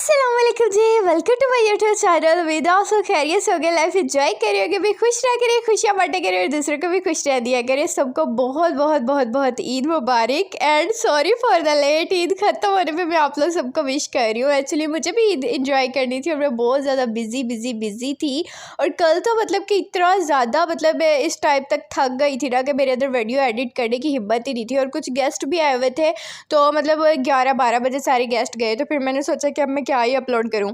अस्सलाम वालेकुम जी, welcome to my YouTube channel. उम्मीद है आप खैरियत से होगे, लाइफ एंजॉय करिए, भी खुश रह करिए, खुशियाँ बांटे करिए और दूसरों को भी खुश रह दिया करिए। सबको बहुत बहुत बहुत बहुत ईद मुबारक and sorry for the late. Eid ख़त्म होने पे मैं आप लोग सबको विश कर रही हूँ। एक्चुअली मुझे भी ईद इंजॉय करनी थी और मैं बहुत ज़्यादा बिजी थी। और कल तो मतलब कि इतना ज़्यादा मतलब इस टाइम तक थक गई थी ना कि मेरे अंदर वीडियो एडिट करने की हिम्मत ही नहीं थी। और कुछ गेस्ट भी आए हुए थे, तो मतलब 11-12 बजे सारे गेस्ट गए, तो फिर मैंने सोचा कि अब मैं क्या ही अपलोड करूं।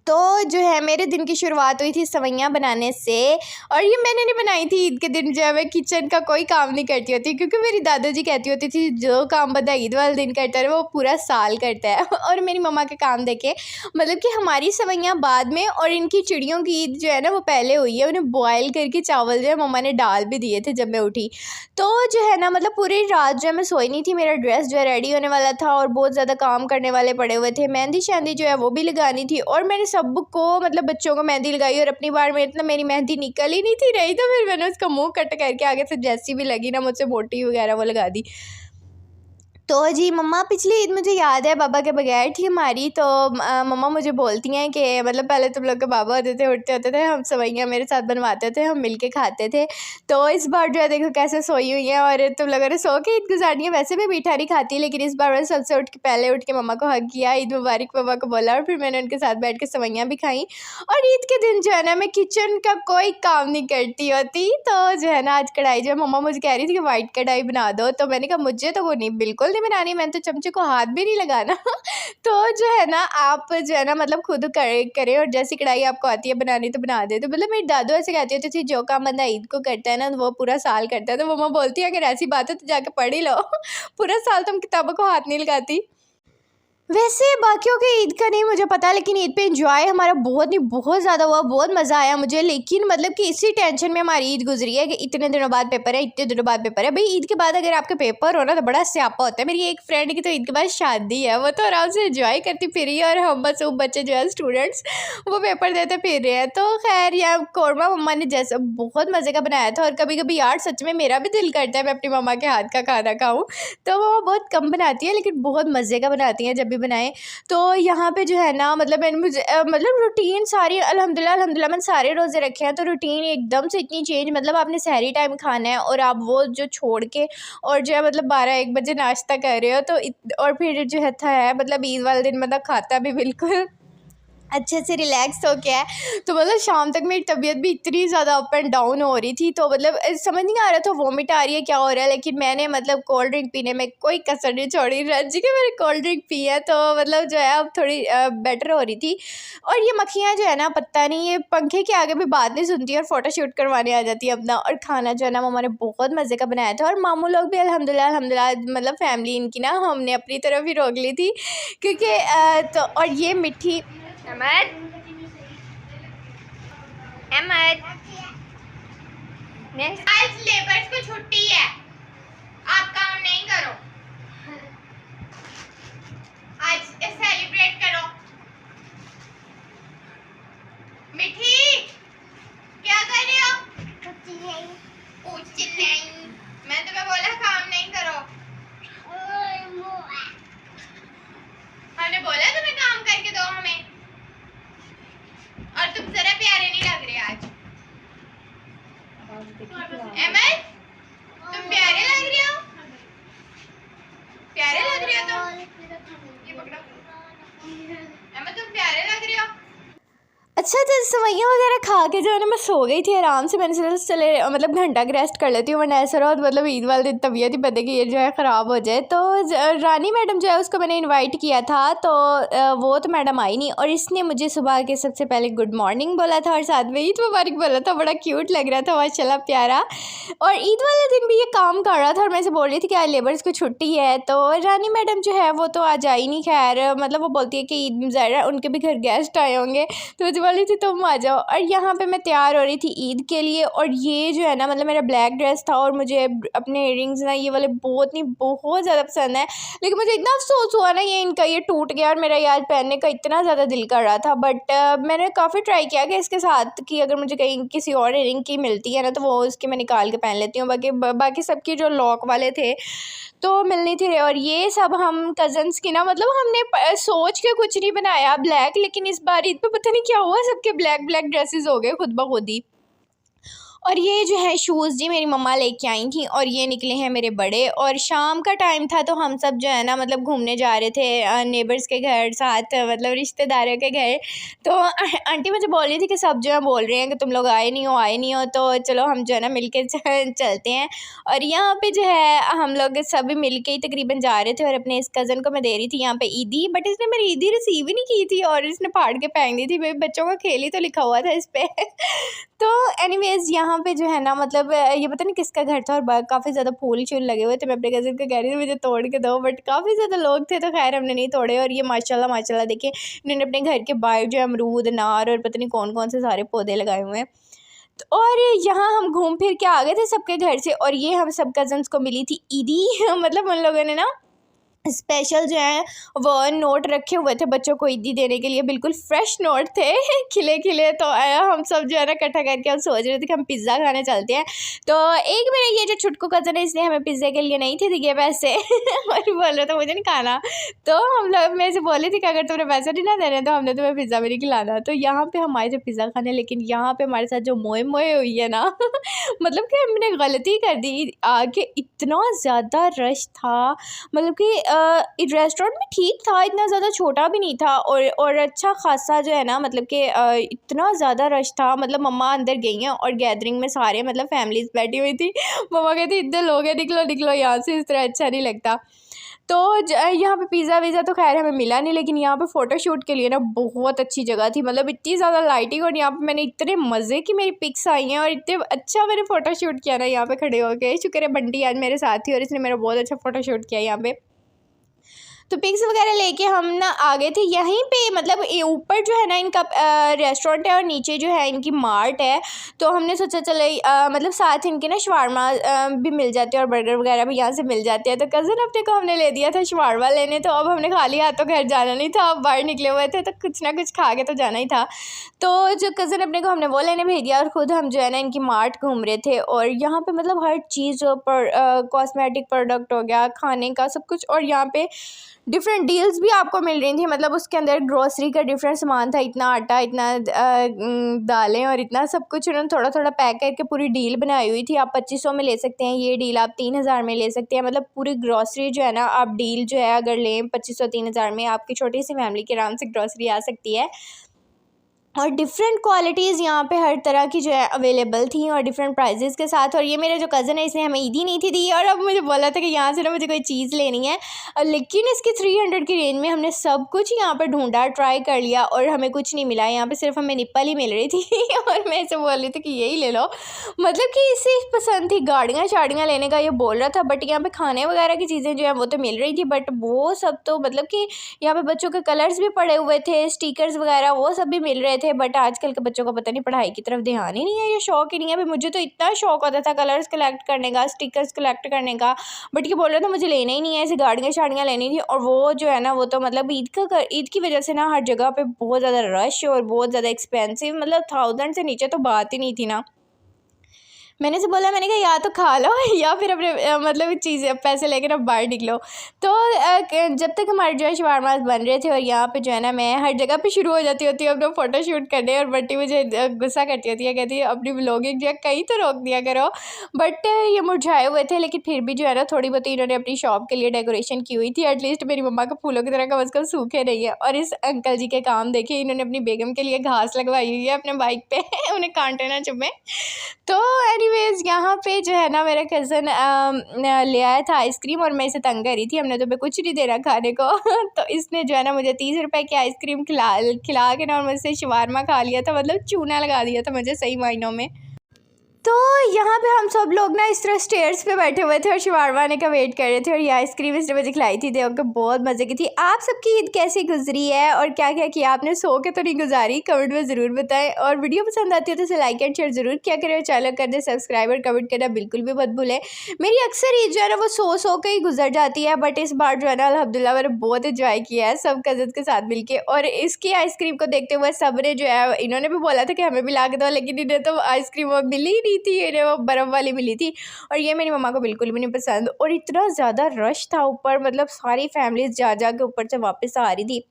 तो जो है मेरे दिन की शुरुआत हुई थी सवैयाँ बनाने से। और ये मैंने नहीं बनाई थी। ईद के दिन जो है मैं किचन का कोई काम नहीं करती होती, क्योंकि मेरी दादाजी कहती होती थी जो काम बंदा ईद वाले दिन करता है वो पूरा साल करता है। और मेरी मम्मा के काम देखे मतलब कि हमारी सवैयाँ बाद में और इनकी चिड़ियों की ईद जो है ना वो पहले हुई है। उन्हें बॉयल करके चावल जो है मम्मा ने डाल भी दिए थे जब मैं उठी। तो जो है ना मतलब पूरी रात जो है मैं सोई नहीं थी। मेरा ड्रेस जो है रेडी होने वाला था और बहुत ज़्यादा काम करने वाले पड़े हुए थे। मेहंदी शहंदी जो है वो भी लगानी थी और मैंने सबको मतलब बच्चों को मेहंदी लगाई। और अपनी बार में इतना मेरी मेहंदी निकल ही नहीं थी रही, तो फिर मैंने उसका मुंह कट करके आगे से जैसी भी लगी ना मुझसे मोटी वगैरह वो लगा दी। तो जी मम्मा पिछली ईद मुझे याद है बाबा के बगैर थी हमारी। तो मम्मा मुझे बोलती हैं कि मतलब पहले तुम लोग के बाबा होते थे, उठते होते थे, हम सवैयाँ मेरे साथ बनवाते थे, हम मिलके खाते थे। तो इस बार जो है देखो कैसे सोई हुई है और तुम लोगों ने सो के ईद गुजारनी है। वैसे भी मीठा नहीं खाती, लेकिन इस बार मैंने सबसे पहले उठ के मम्मा को हक किया, ईद मुबारक मम्मा को बोला और फिर मैंने उनके साथ बैठ के सवैयाँ भी खाई। और ईद के दिन जो है ना मैं किचन का कोई काम नहीं करती होती। तो जो है ना आज कढ़ाई जो है मम्मा मुझे कह रही थी कि वाइट कढ़ाई बना दो, तो मैंने कहा मुझे तो वो नहीं, बिल्कुल नहीं बनानी, मैंने तो चमचे को हाथ भी नहीं लगाना। तो जो है ना आप जो है ना मतलब खुद करें और जैसी कढ़ाई आपको आती है बनानी तो बना दे। तो मतलब मेरी दादू ऐसे कहती होती थी जो काम बंदा ईद को करता है ना वो पूरा साल करता है। तो मम्मा बोलती है अगर ऐसी बात है तो जाके पढ़ ही लो। पूरा साल तुम किताबों को हाथ नहीं लगाती। वैसे बाकियों के ईद का नहीं मुझे पता, लेकिन ईद पे एंजॉय हमारा बहुत ज़्यादा हुआ, बहुत मज़ा आया मुझे। लेकिन मतलब कि इसी टेंशन में हमारी ईद गुजरी है कि इतने दिनों बाद पेपर है, इतने दिनों बाद पेपर है। भाई ईद के बाद अगर आपके पेपर हो ना तो बड़ा स्यापा होता है। मेरी एक फ्रेंड की तो ईद के बाद शादी है, वो तो आराम से एंजॉय करती फिर रही है और हम बस वो बच्चे जो है स्टूडेंट्स वो पेपर देते फिर रहे हैं। तो खैर यार कौरमा मम्मा ने जैसा बहुत मज़े का बनाया था। और कभी कभी यार सच में मेरा भी दिल करता है मैं अपनी मम्मा के हाथ का खाना खाऊँ। तो वो बहुत कम बनाती है लेकिन बहुत मज़े का बनाती हैं जब भी बनाएं। तो यहाँ पे जो है ना मतलब मैंने मुझे मतलब रूटीन सारी अल्हम्दुलिल्लाह मैंने सारे रोज़े रखे हैं। तो रूटीन एकदम से इतनी चेंज, मतलब आपने सहरी टाइम खाना है और आप वो जो छोड़ के और जो है मतलब 12-1 बजे नाश्ता कर रहे हो। तो और फिर जो है मतलब ईद वाले दिन मतलब खाता भी बिल्कुल अच्छे से रिलैक्स हो गया है। तो मतलब शाम तक मेरी तबीयत भी इतनी ज़्यादा अप एंड डाउन हो रही थी, तो मतलब समझ नहीं आ रहा था वॉमिट आ रही है क्या हो रहा है। लेकिन मैंने मतलब कोल्ड ड्रिंक पीने में कोई कसर नहीं छोड़ी। रजी के मैंने कोल्ड ड्रिंक पी है तो मतलब जो है अब थोड़ी बेटर हो रही थी। और ये मक्खियाँ जो है ना पता नहीं ये पंखे के आगे भी बात नहीं सुनती और फ़ोटो शूट करवाने आ जाती है अपना। और खाना जो है ना मम्मा ने बहुत मज़े का बनाया था और मामू लोग भी अल्हम्दुलिल्लाह मतलब फैमिली इनकी ना हमने अपनी तरफ ही रोक ली थी, क्योंकि तो और ये मिठी अहमद अहमद आज लेबर्स को छुट्टी है, आप काम नहीं करो, आज सेलिब्रेट करो। मिठी क्या कर रहे हो? कुछ नहीं, मैं तुम्हें बोला काम नहीं करो। हमने बोला तुम्हें काम करके दो हमें, और तुम जरा प्यारे नहीं लग रहे आज। अहमद तुम प्यारे लग रहे हो, प्यारे लग रहे हो तुम, ये पकड़ो। अहमद तुम प्यारे लग रहे हो। अच्छा तो सवैयाँ वगैरह खा के जो है ना मैं सो गई थी आराम से। मैंने सोचा चले मतलब घंटा की रेस्ट कर लेती हूँ, वरना ऐसा रहा मतलब ईद वाले दिन तबीयत ही बदे कि ये जो है ख़राब हो जाए। तो रानी मैडम जो है उसको मैंने इनवाइट किया था, तो वो तो मैडम आई नहीं। और इसने मुझे सुबह के सबसे पहले गुड मॉर्निंग बोला था और साथ में ईद मुबारक बोला था। बड़ा क्यूट लग रहा था माशाल्लाह, प्यारा। और ईद वाले दिन भी ये काम कर रहा था और मैं से बोल रही थी कि आज लेबर्स को छुट्टी है। तो रानी मैडम जो है वो तो आज आई नहीं, खैर मतलब वो बोलती है कि ईद ज़रा उनके भी घर गेस्ट आए होंगे, तो मुझे बोली थी तुम आ जाओ। और यहाँ पे मैं तैयार हो रही थी ईद के लिए। और ये जो है ना मतलब मेरा ब्लैक ड्रेस था और मुझे अपने इयरिंग्स ना ये वाले बहुत ज़्यादा पसंद है। लेकिन मुझे इतना अफसोस हुआ ना ये इनका ये टूट गया और मेरा याद पहनने का इतना ज़्यादा दिल कर रहा था। बट मैंने काफ़ी ट्राई किया कि इसके साथ कि अगर मुझे कहीं किसी और इयरिंग की मिलती है ना तो वो उसकी मैं निकाल के पहन लेती हूँ। बाकी सबके जो लॉक वाले थे तो मिलनी थी। और ये सब हम कज़न्स की ना मतलब हमने सोच के कुछ नहीं बनाया ब्लैक, लेकिन इस बार ईद पे पता नहीं क्या हुआ, सबके ब्लैक ब्लैक ड्रेसेस हो गए खुद ब खुद ही। और ये जो है शूज़ जी मेरी मम्मा लेके आई थी, और ये निकले हैं मेरे बड़े। और शाम का टाइम था तो हम सब जो है ना मतलब घूमने जा रहे थे नेबर्स के घर, साथ मतलब रिश्तेदारों के घर। तो आंटी मुझे बोल रही थी कि सब जो है बोल रहे हैं कि तुम लोग आए नहीं हो, तो चलो हम जो है ना मिल के चलते हैं। और यहाँ पे जो है हम लोग सभी मिल के ही तकरीबन जा रहे थे, और अपने इस कज़न को मैं दे रही थी यहाँ पे ईदी, बट इसने मेरी ईदी रिसीव ही नहीं की थी और इसने फाड़ के फेंक दी थी। भाई बच्चों का खेल ही तो लिखा हुआ था इस पर। तो एनीवेज़ यहाँ पे जो है ना मतलब ये पता नहीं किसका घर था, और काफ़ी ज़्यादा फूल शूल लगे हुए थे। मैं अपने कज़न को कह रही थी मुझे तोड़ के दो, बट काफ़ी ज़्यादा लोग थे तो खैर हमने नहीं तोड़े। और ये माशाल्लाह देखिए इन्होंने अपने घर के बाहर जो है अमरूद, अनार और पता नहीं कौन कौन से सारे पौधे लगाए हुए हैं। तो और यहाँ हम घूम फिर के आ गए थे सबके घर से, और ये हम सब कज़न्स को मिली थी ईदी। मतलब उन लोगों ने ना स्पेशल जो है वो नोट रखे हुए थे बच्चों को ईदी देने के लिए, बिल्कुल फ्रेश नोट थे खिले खिले। तो हम सब जो है ना इकट्ठा करके हम सोच रहे थे कि हम पिज़्ज़ा खाने चलते हैं। तो एक मेरा ये जो छुटकू कज़न है इसने हमें पिज़्ज़ा के लिए नहीं थे दिए पैसे और बोल रहे थे मुझे नहीं खाना। तो हम लोग में से बोले थे कि अगर तुमने पैसे नहीं ना देने तो हमने तुम्हें पिज़्ज़ा भी नहीं खिलाना। तो यहाँ पे हम आए थे पिज़्ज़ा खाने, लेकिन यहाँ पे हमारे साथ जो मोए मोए हुई है ना मतलब कि हमने गलती कर दी। आगे इतना ज़्यादा रश था, मतलब कि रेस्टोरेंट भी ठीक था, इतना ज़्यादा छोटा भी नहीं था, और अच्छा खासा जो है ना मतलब कि इतना ज़्यादा रश था। मतलब मम्मा अंदर गई हैं और गैदरिंग में सारे मतलब फैमिलीज़ बैठी हुई थी। मम्मा कहती इतने लोग हैं, निकलो निकलो यहाँ से, इस तरह अच्छा नहीं लगता। तो यहाँ पे पिज़्ज़ा वीज़ा तो खैर हमें मिला नहीं, लेकिन यहाँ पे फ़ोटोशूट के लिए ना बहुत अच्छी जगह थी। मतलब इतनी ज़्यादा लाइटिंग, और यहाँ पे मैंने इतने मज़े की मेरी पिक्स आई हैं और इतने अच्छा मैंने फ़ोटोशूट किया ना यहाँ पे खड़े होके। शुक्र है बंटी आज मेरे साथ थी और इसने मेरा बहुत अच्छा फ़ोटोशूट किया यहाँ पे। तो पिक्स वगैरह लेके हम ना आ गए थे यहीं पे। मतलब ऊपर जो है ना इनका रेस्टोरेंट है और नीचे जो है इनकी मार्ट है। तो हमने सोचा चले मतलब साथ इनके ना शवारमा भी मिल जाते हैं और बर्गर वगैरह भी यहाँ से मिल जाते हैं। तो कज़न अपने को हमने ले दिया था शवारमा लेने। तो अब हमने खाली हाथों घर जाना नहीं था, अब बाहर निकले हुए थे तो कुछ ना कुछ खा के तो जाना ही था। तो जो कज़न अपने को हमने वो लेने भेज दिया, और ख़ुद हम जो है ना इनकी मार्ट घूम रहे थे। और यहाँ पे मतलब हर चीज़ पर कॉस्मेटिक प्रोडक्ट हो गया, खाने का सब कुछ, और यहाँ पे डिफरेंट डील्स भी आपको मिल रही थी। मतलब उसके अंदर ग्रोसरी का डिफरेंट सामान था, इतना आटा, इतना दालें और इतना सब कुछ उन्होंने थोड़ा थोड़ा पैक करके पूरी डील बनाई हुई थी। आप 2500 में ले सकते हैं, ये डील आप 3000 में ले सकते हैं। मतलब पूरी ग्रोसरी जो है ना आप डील जो है अगर लें 2500-3000 में, आपकी छोटी सी फैमिली के आराम से ग्रोसरी आ सकती है। और डिफरेंट क्वालिटीज़ यहाँ पे हर तरह की जो है अवेलेबल थी, और डिफरेंट प्राइजेस के साथ। और ये मेरा जो कज़न है इसने हमें ईदी नहीं थी दी, और अब मुझे बोला था कि यहाँ से ना मुझे कोई चीज़ लेनी है। लेकिन इसकी 300 की रेंज में हमने सब कुछ यहाँ पर ढूंढा, ट्राई कर लिया, और हमें कुछ नहीं मिला। यहाँ पे सिर्फ हमें निप्पल ही मिल रही थी और मैं इसे बोल रही थी कि यही ले लो। मतलब कि इसे पसंद थी गाड़ियाँ शाड़ियाँ लेने का, ये बोल रहा था। बट यहाँ पे खाने वगैरह की चीज़ें जो है वो तो मिल रही थी, बट वो सब तो मतलब कि यहाँ पे बच्चों के कलर्स भी पड़े हुए थे, स्टिकर्स वगैरह वो सब भी मिल रहे थे। बट आजकल के बच्चों को पता नहीं पढ़ाई की तरफ ध्यान ही नहीं है, या शौक ही नहीं है। भाई मुझे तो इतना शौक होता था कलर्स कलेक्ट करने का, स्टिकर्स कलेक्ट करने का, बट ये बोल रहा था मुझे लेना ही नहीं है, ऐसे गाड़ियाँ शाड़ियाँ लेनी थी। और वो जो है ना वो तो मतलब ईद की वजह से ना हर जगह पे बहुत ज़्यादा रश और बहुत ज़्यादा एक्सपेंसिव, मतलब 1000 से नीचे तो बात ही नहीं थी ना। मैंने से बोला, मैंने कहा या तो खा लो या फिर अपने मतलब चीज़ें पैसे लेकर अब बाहर निकलो। तो जब तक हमारे जो है शवारमास बन रहे थे, और यहाँ पे जो है ना मैं हर जगह पे शुरू हो जाती होती हूँ अपना फ़ोटो शूट करने, और बंटी मुझे गुस्सा करती होती है, कहती है अपनी व्लॉगिंग जो है कहीं तो रोक दिया करो। बट ये मुरझाए हुए थे, लेकिन फिर भी जो है ना थोड़ी बहुत इन्होंने अपनी शॉप के लिए डेकोरेशन की हुई थी। एटलीस्ट मेरी मम्मा को फूलों की तरह कम अज़ कम सूखे नहीं है। और इस अंकल जी के काम देखिए, इन्होंने अपनी बेगम के लिए घास लगवाई हुई है अपने बाइक पे उन्हें कांटे ना चुभे। तो एनीवेज़ यहाँ पे जो है ना मेरा कज़न ले आया था आइसक्रीम, और मैं इसे तंग कर रही थी, हमने तो कुछ नहीं दे रहा खाने को तो इसने जो है ना मुझे 30 रुपए की आइसक्रीम खिला के ना और मुझसे शवारमा खा लिया था। मतलब चूना लगा दिया था मुझे सही मायनों में। तो यहाँ पे हम सब लोग ना इस तरह स्टेयर्स पे बैठे हुए थे और शवारमा आने का वेट कर रहे थे, और ये आइसक्रीम इसने मुझे खिलाई थी, देखो बहुत मज़े की थी। आप सबकी ईद कैसी गुजरी है और क्या क्या किया आपने, सो के तो नहीं गुजारी, कमेंट में ज़रूर बताएं। और वीडियो पसंद आती है तो इसे लाइक एंड शेयर ज़रूर क्या करें, चैनल कर दे सब्सक्राइब और कमेंट करना बिल्कुल भी मत भूलें। मेरी अक्सर ईद जो है ना वो सो के ही गुजर जाती है, बट इस बार जो है ना अल्हम्दुलिल्लाह मैंने बहुत इंजॉय किया है सब कज़न के साथ मिलके। और इसकी आइसक्रीम को देखते हुए सब ने जो है इन्होंने भी बोला था कि हमें भी ला के दो, लेकिन इन्हें तो आइसक्रीम मिली ही नहीं की थी, इन्हें वो बर्फ़ वाली मिली थी और ये मेरी मम्मा को बिल्कुल भी नहीं पसंद। और इतना ज़्यादा रश था ऊपर, मतलब सारी फैमिलीज़ जा जा के ऊपर से वापस आ रही थी।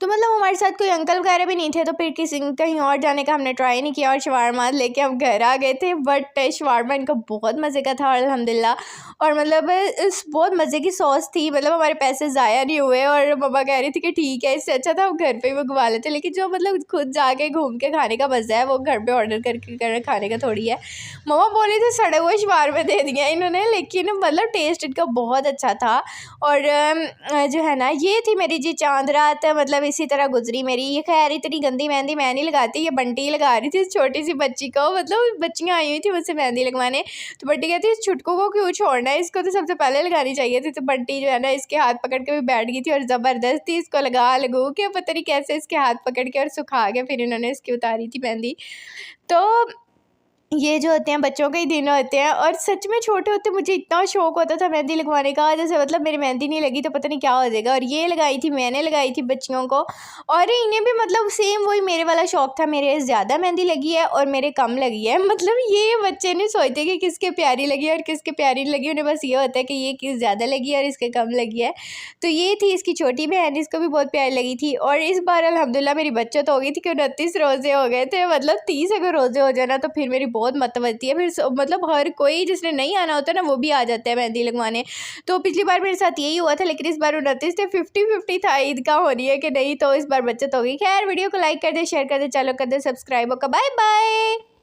तो मतलब हमारे साथ कोई अंकल वगैरह भी नहीं थे, तो फिर किसी कहीं और जाने का हमने ट्राई नहीं किया और शवारमा लेके हम घर आ गए थे। बट शवारमा इनका बहुत मज़े का था अल्हम्दुलिल्लाह। और मतलब इस बहुत मज़े की सॉस थी, मतलब हमारे पैसे ज़ाया नहीं हुए। और मम्मा कह रही थी कि ठीक है, इससे अच्छा था हम घर पे ही मंगवा लेते, लेकिन जो मतलब खुद जाके घूम के खाने का मज़ा है वो घर पे ऑर्डर करके खाने का थोड़ी है। मम्मा बोली थी सड़े हुए शवारमे दे दिए इन्होंने, लेकिन मतलब टेस्ट इनका बहुत अच्छा था। और जो है ना, ये थी मेरी जी चाँद रात, मतलब इसी तरह गुजरी मेरी। ये खैर इतनी गंदी मेहंदी मैं नहीं लगाती, ये बंटी लगा रही थी इस छोटी सी बच्ची को, मतलब बच्चियाँ आई हुई थी मुझसे मेहंदी लगवाने। तो बंटी कहती इस छुटकू को क्यों छोड़ना है, इसको तो सबसे पहले लगानी चाहिए थी। तो बंटी जो है ना इसके हाथ पकड़ के भी बैठ गई थी और ज़बरदस्ती इसको लगू के पता नहीं कैसे इसके हाथ पकड़ के और सुखा के फिर इन्होंने इसकी उतारी थी मेहंदी। तो ये जो होते हैं बच्चों के ही दिन होते हैं। और सच में छोटे होते मुझे इतना शौक होता था मेहंदी लगवाने का, जैसे मतलब मेरी मेहंदी नहीं लगी तो पता नहीं क्या हो जाएगा। और ये लगाई थी, मैंने लगाई थी बच्चियों को, और इन्हें भी मतलब सेम वही मेरे वाला शौक था। मेरे ज़्यादा मेहंदी लगी है और मेरे कम लगी है। मतलब ये बच्चे नहीं सोचते कि किसके प्यारी लगी और किसके प्यारी नहीं लगी, उन्हें बस ये होता है कि ये किस ज़्यादा लगी है और इसके कम लगी है। तो ये थी इसकी छोटी बहन, इसको भी बहुत प्यारी लगी थी। और इस बार अल्हम्दुलिल्लाह मेरी बचत हो गई थी कि 29 रोज़े हो गए थे। मतलब 30 अगर रोज़े हो जाए ना तो फिर मेरी बहुत मतवती है। फिर मतलब हर कोई जिसने नहीं आना होता ना वो भी आ जाता है मेहंदी लगवाने। तो पिछली बार मेरे साथ यही हुआ था, लेकिन इस बार 29 थे, 50-50 था ईद का हो रही है कि नहीं, तो इस बार बचत हो गई। खैर वीडियो को लाइक कर दे, शेयर कर दे, चलो कर दे सब्सक्राइब। Okay, bye bye.